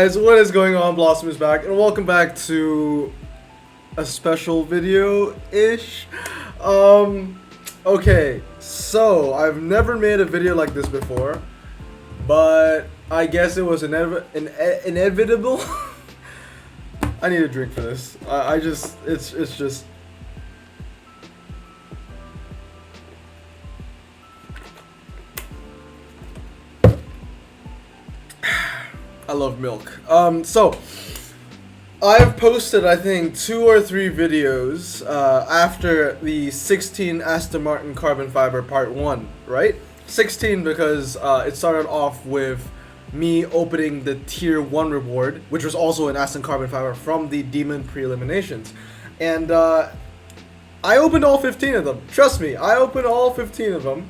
guys, what is going on? Blossom is back, and welcome back to a special video-ish. Okay, so I've never made a video like this before, but I guess it was inevitable. I need a drink for this. It's just. I love milk. So I've posted, I think, 2 or 3 videos after the 16 Aston Martin carbon fiber part 1, right? 16 because it started off with me opening the tier 1 reward, which was also an Aston carbon fiber from the demon pre-eliminations. And I opened all 15 of them. Trust me, I opened all 15 of them.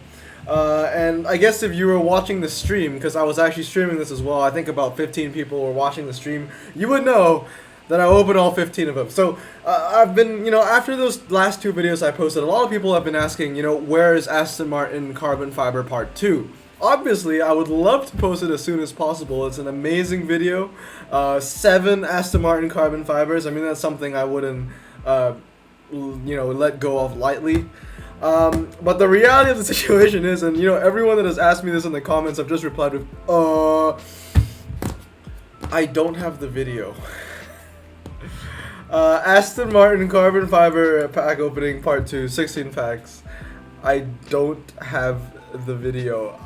And I guess if you were watching the stream, because I was actually streaming this as well, I think about 15 people were watching the stream, you would know that I opened all 15 of them. So I've been, after those last 2 videos I posted, a lot of people have been asking, where is Aston Martin Carbon Fiber Part 2? Obviously, I would love to post it as soon as possible. It's an amazing video. 7 Aston Martin Carbon Fibers. I mean, that's something I wouldn't, let go of lightly. But the reality of the situation is, and everyone that has asked me this in the comments, I've just replied with, I don't have the video. Aston Martin Carbon Fiber pack opening part 2, 16 packs. I don't have the video.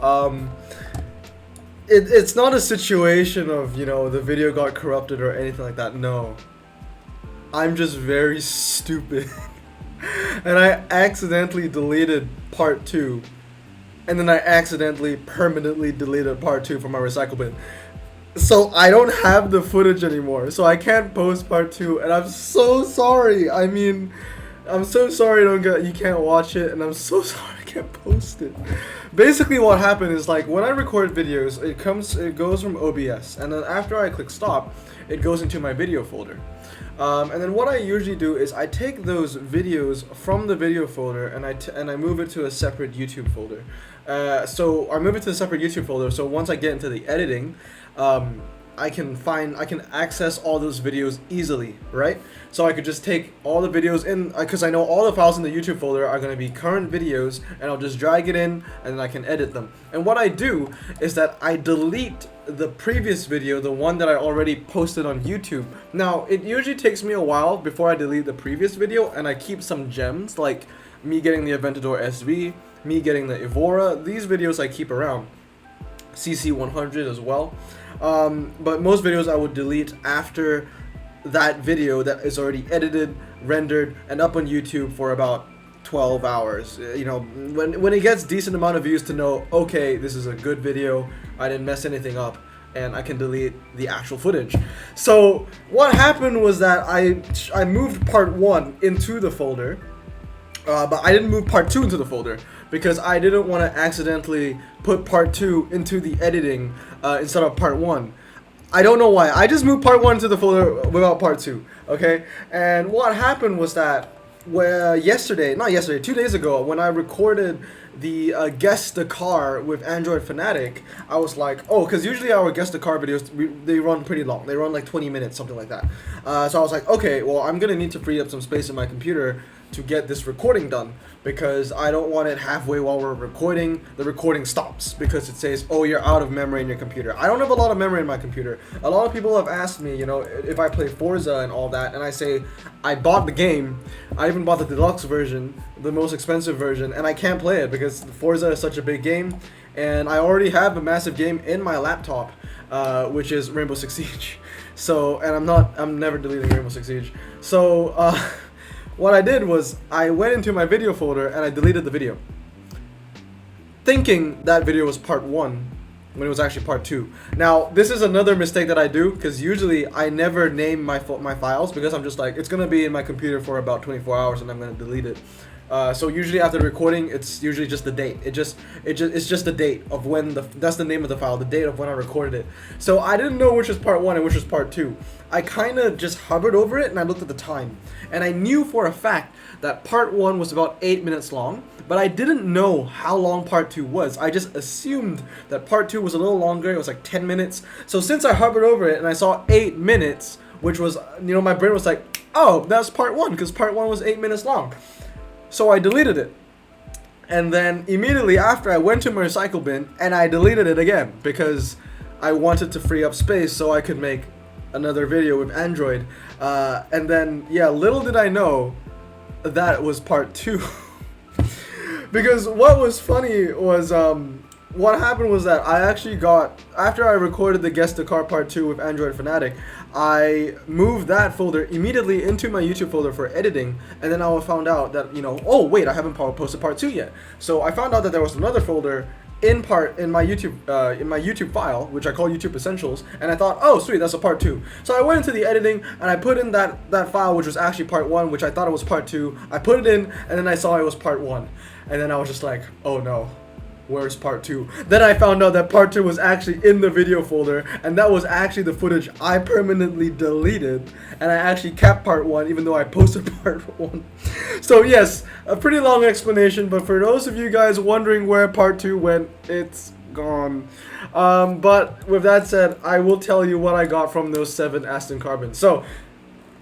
It's not a situation of, the video got corrupted or anything like that. No. I'm just very stupid. And I accidentally deleted part 2, and then I accidentally permanently deleted part 2 from my recycle bin. So I don't have the footage anymore, so I can't post part 2, and I'm so sorry. I mean, I'm so sorry you can't watch it, and I'm so sorry I can't post it. Basically what happened is, like, when I record videos, it goes from OBS, and then after I click stop, it goes into my video folder. And then what I usually do is I take those videos from the video folder and I move it to a separate YouTube folder. So I move it to a separate YouTube folder. So once I get into the editing, I can access all those videos easily, right? So I could just take all the videos in, because I know all the files in the YouTube folder are going to be current videos, and I'll just drag it in and then I can edit them. And what I do is that I delete the previous video, the one that I already posted on YouTube. Now, it usually takes me a while before I delete the previous video, and I keep some gems, like me getting the Aventador SV, me getting the Evora. These videos I keep around. CC100 as well. But most videos I would delete after that video that is already edited, rendered, and up on YouTube for about 12 hours. When it gets decent amount of views to know, okay, this is a good video, I didn't mess anything up, and I can delete the actual footage. So what happened was that I moved part 1 into the folder, but I didn't move part 2 into the folder because I didn't want to accidentally put part 2 into the editing instead of part 1. I don't know why. I just moved part 1 into the folder without part 2, okay? And what happened was that 2 days ago, when I recorded the Guess the Car with Android Fanatic, I was like, because usually our Guess the Car videos, they run pretty long. They run like 20 minutes, something like that. So I was like, okay, well, I'm going to need to free up some space in my computer to get this recording done, because I don't want it halfway while we're recording, the recording stops because it says, oh, you're out of memory in your computer. I don't have a lot of memory in my computer. A lot of people have asked me, if I play Forza and all that, and I say, I bought the game, I even bought the deluxe version, the most expensive version, and I can't play it because Forza is such a big game, and I already have a massive game in my laptop, which is Rainbow Six Siege. So, and I'm never deleting Rainbow Six Siege. So, what I did was I went into my video folder and I deleted the video, thinking that video was part 1 when it was actually part 2. Now, this is another mistake that I do, because usually I never name my files, because I'm just like, it's going to be in my computer for about 24 hours and I'm going to delete it. So usually after the recording, it's usually just the date. It's just the date of when that's the name of the file, the date of when I recorded it. So I didn't know which was part 1 and which was part 2. I kind of just hovered over it and I looked at the time, and I knew for a fact that part 1 was about 8 minutes long, but I didn't know how long part 2 was. I just assumed that part 2 was a little longer. It was like 10 minutes. So since I hovered over it and I saw 8 minutes, which was, you know, my brain was like, oh, that's part 1, because part 1 was 8 minutes long. So I deleted it. And then immediately after, I went to my recycle bin and I deleted it again because I wanted to free up space so I could make another video with Android. And then, yeah, little did I know that was part 2. Because what was funny was, what happened was that I actually got, after I recorded the Guess the Car Part 2 with Android Fanatic, I moved that folder immediately into my YouTube folder for editing, and then I found out that, you know, oh wait, I haven't posted part 2 yet. So I found out that there was another folder in my YouTube file, which I call YouTube Essentials, and I thought, oh sweet, that's a part 2. So I went into the editing and I put in that file, which was actually part 1, which I thought it was part 2. I put it in, and then I saw it was part 1, and then I was just like, oh no, where's part 2? Then I found out that part 2 was actually in the video folder, and that was actually the footage I permanently deleted, and I actually kept part 1 even though I posted part 1. So yes, a pretty long explanation, but for those of you guys wondering where part 2 went, it's gone. But with that said, I will tell you what I got from those 7 Aston Carbons. So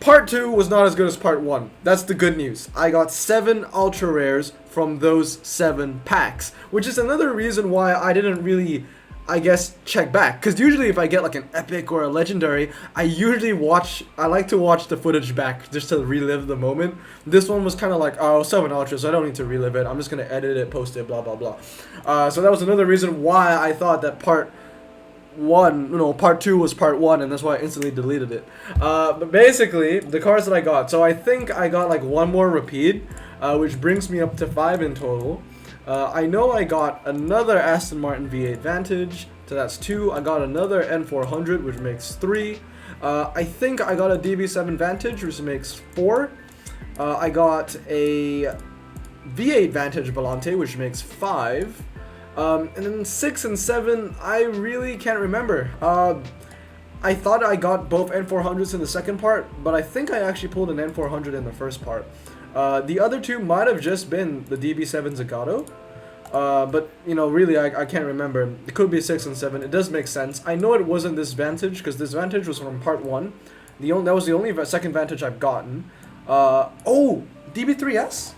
part 2 was not as good as part 1. That's the good news. I got 7 ultra rares from those 7 packs, which is another reason why I didn't really, I guess, check back. Because usually if I get like an epic or a legendary, I like to watch the footage back just to relive the moment. This one was kind of like, oh, 7 ultras, so I don't need to relive it. I'm just going to edit it, post it, blah, blah, blah. So that was another reason why I thought that part 2 was part 1, and that's why I instantly deleted it. But basically, the cars that I got, so I think I got like 1 more repeat, which brings me up to 5 in total. I know I got another Aston Martin V8 Vantage, so that's 2. I got another N400, which makes 3. I think I got a DB7 Vantage, which makes 4. I got a V8 Vantage Volante, which makes 5. And then 6 and 7, I really can't remember. I thought I got both N400s in the second part, but I think I actually pulled an N400 in the first part. The other 2 might have just been the DB7 Zagato, but, you know, really, I can't remember. It could be 6 and 7. It does make sense. I know it wasn't this Vantage, because this Vantage was from part 1. That was the only second Vantage I've gotten. Oh, DB3S?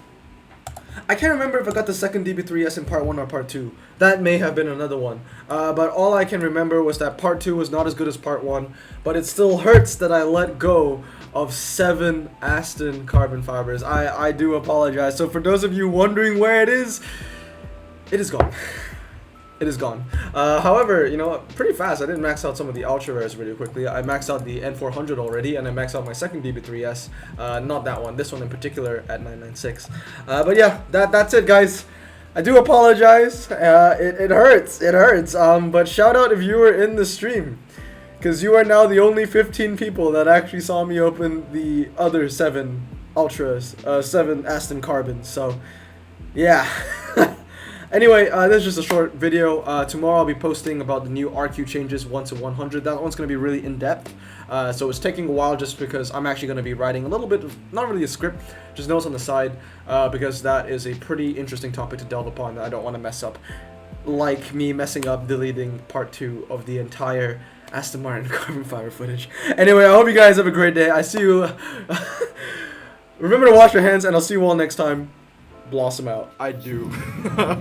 I can't remember if I got the second DB3S in part 1 or part 2. That may have been another one. But all I can remember was that part 2 was not as good as part 1. But it still hurts that I let go of 7 Aston carbon fibers. I do apologize. So for those of you wondering where it is gone. It is gone. However, you know, pretty fast. I did max out some of the ultra rares really quickly. I maxed out the N400 already, and I maxed out my second DB3S. Not that one. This one in particular at 996. But yeah, that's it, guys. I do apologize. It hurts. It hurts. But shout out if you were in the stream, because you are now the only 15 people that actually saw me open the other 7 ultras, 7 Aston Carbons. So yeah. Anyway, this is just a short video. Tomorrow I'll be posting about the new RQ changes 1 to 100. That one's going to be really in-depth. So it's taking a while just because I'm actually going to be writing a little bit of, not really a script, just notes on the side, because that is a pretty interesting topic to delve upon that I don't want to mess up. Like me messing up deleting part 2 of the entire Aston Martin carbon fiber footage. Anyway, I hope you guys have a great day. I see you. Remember to wash your hands, and I'll see you all next time. Blossom out. I do. But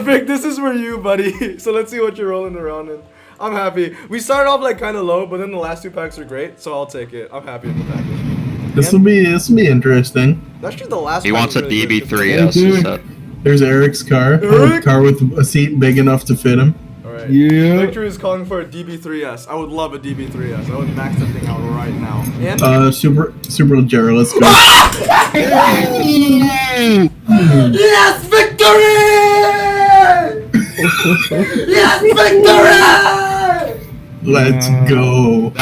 Vic, this is for you, buddy. So let's see what you're rolling around in. I'm happy. We started off like kind of low, but then the last 2 packs are great, so I'll take it. I'm happy with the package. This will be interesting. Actually, the last. He wants a really DB3S. Hey, there's Eric's car. A car with a seat big enough to fit him. Alright. Yeah. Victor is calling for a DB3S. I would love a DB3S. I would max that thing out right now. And Super Jera, let's go. yes, victory! Yes, victory! Let's go.